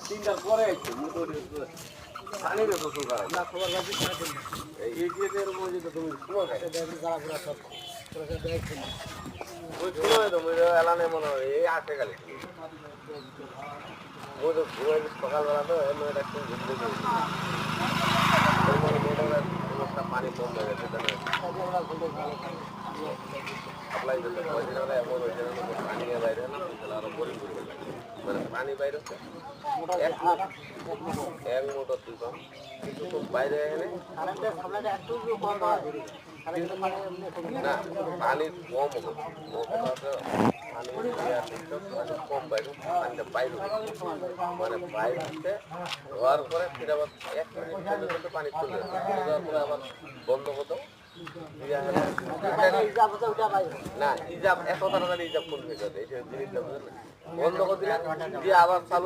তিনটার পরে আইছে পানি রে প্রচুর খারাপ না খবর রাখি সারাদিন এই গিয়েদের মধ্যে তো তুমি সময় খাই দেখি যারা পুরা সব তোরা সব দেখছি ওই সময় তো ওই এলানে মনে হয় এই আসে খালি ওই তো ঘুরে সকালবেলা তো এমন একটা ঘুরতে গেছি ওই মনে মোটরের একটা পানি কম হয়ে গেছে তাহলে সাপ্লাই দিতে কয়দিন হলে এমন হয়েছে পানি বাইরে না তাহলে আরো বোরিং করবে মানে পানি বাইরে হচ্ছে এক মোটর দুই পাম্প কিন্তু তো বাইরে এনে কারেন্টের সাপ্লাইটা একটু কম হয় না পানি কম হবে পানি কম বাইরে পানিটা বাইরে মানে বাইরে হচ্ছে হওয়ার পরে ফির আবার 1 মিনিট পানি চলে যাওয়ার পরে আবার বন্ধ হতো না ইজাব এত তাড়াতাড়ি ইজাব কোন থেকে এই জিনিসটা বন্ধ করে দিলে আবার চালু